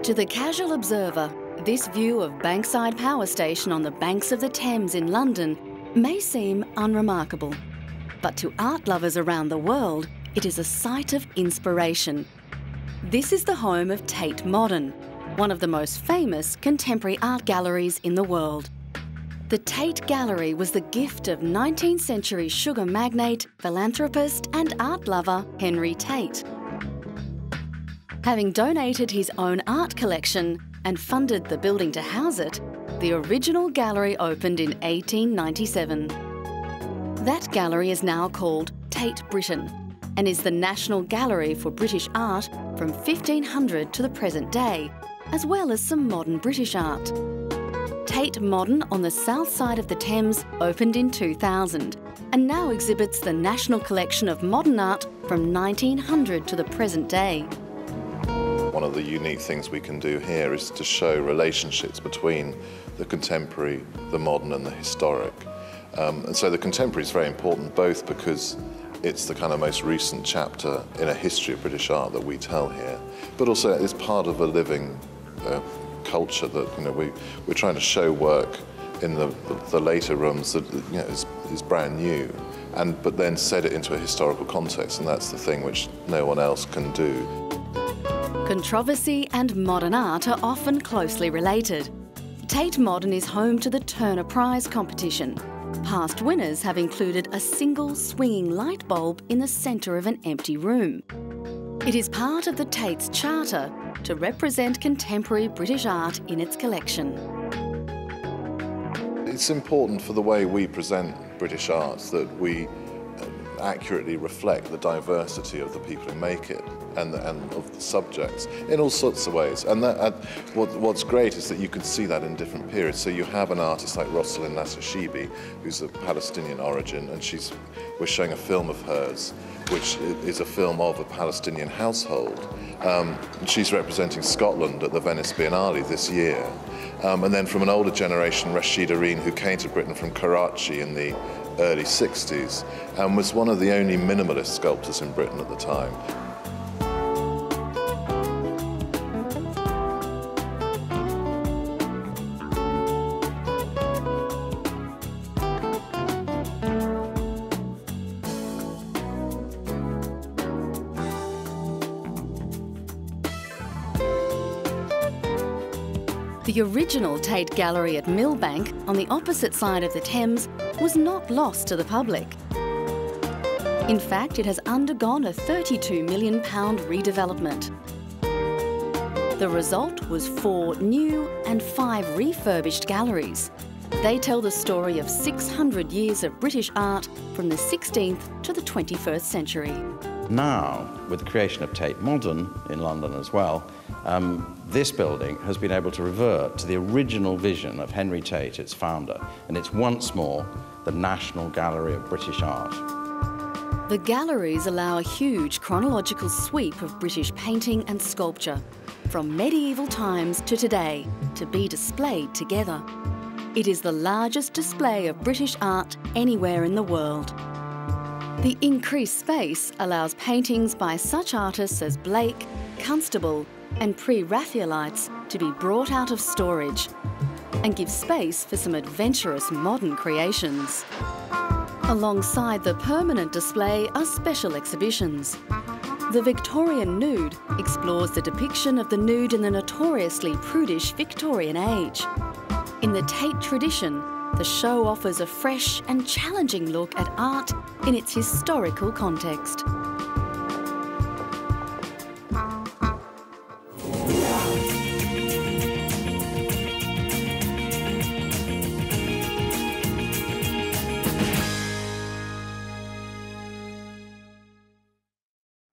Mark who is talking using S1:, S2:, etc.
S1: To the casual observer, this view of Bankside Power Station on the banks of the Thames in London may seem unremarkable. But to art lovers around the world, it is a site of inspiration. This is the home of Tate Modern, one of the most famous contemporary art galleries in the world. The Tate Gallery was the gift of 19th century sugar magnate, philanthropist and art lover Henry Tate. Having donated his own art collection and funded the building to house it, the original gallery opened in 1897. That gallery is now called Tate Britain and is the national gallery for British art from 1500 to the present day, as well as some modern British art. Tate Modern on the south side of the Thames opened in 2000 and now exhibits the national collection of modern art from 1900 to the present day.
S2: One of the unique things we can do here is to show relationships between the contemporary, the modern and the historic. And so the contemporary is very important both because it's the kind of most recent chapter in a history of British art that we tell here, but also it's part of a living culture that we're trying to show work in the later rooms that is brand new, but then set it into a historical context, and that's the thing which no one else can do.
S1: Controversy and modern art are often closely related. Tate Modern is home to the Turner Prize competition. Past winners have included a single swinging light bulb in the centre of an empty room. It is part of the Tate's charter to represent contemporary British art in its collection.
S2: It's important for the way we present British art that we accurately reflect the diversity of the people who make it and of the subjects in all sorts of ways. And what's great is that you can see that in different periods. So you have an artist like Rosalind Nasser-Shibi, who's of Palestinian origin, and we're showing a film of hers, which is a film of a Palestinian household. She's representing Scotland at the Venice Biennale this year. And then from an older generation, Rashid Areen, who came to Britain from Karachi in the early 60s and was one of the only minimalist sculptors in Britain at the time.
S1: The original Tate Gallery at Millbank, on the opposite side of the Thames, was not lost to the public. In fact, it has undergone a £32 million redevelopment. The result was 4 new and 5 refurbished galleries. They tell the story of 600 years of British art from the 16th to the 21st century.
S3: Now, with the creation of Tate Modern in London as well, this building has been able to revert to the original vision of Henry Tate, its founder, and it's once more the National Gallery of British Art.
S1: The galleries allow a huge chronological sweep of British painting and sculpture, from medieval times to today, to be displayed together. It is the largest display of British art anywhere in the world. The increased space allows paintings by such artists as Blake, Constable and pre-Raphaelites to be brought out of storage and gives space for some adventurous modern creations. Alongside the permanent display are special exhibitions. The Victorian Nude explores the depiction of the nude in the notoriously prudish Victorian age. In the Tate tradition, the show offers a fresh and challenging look at art in its historical context.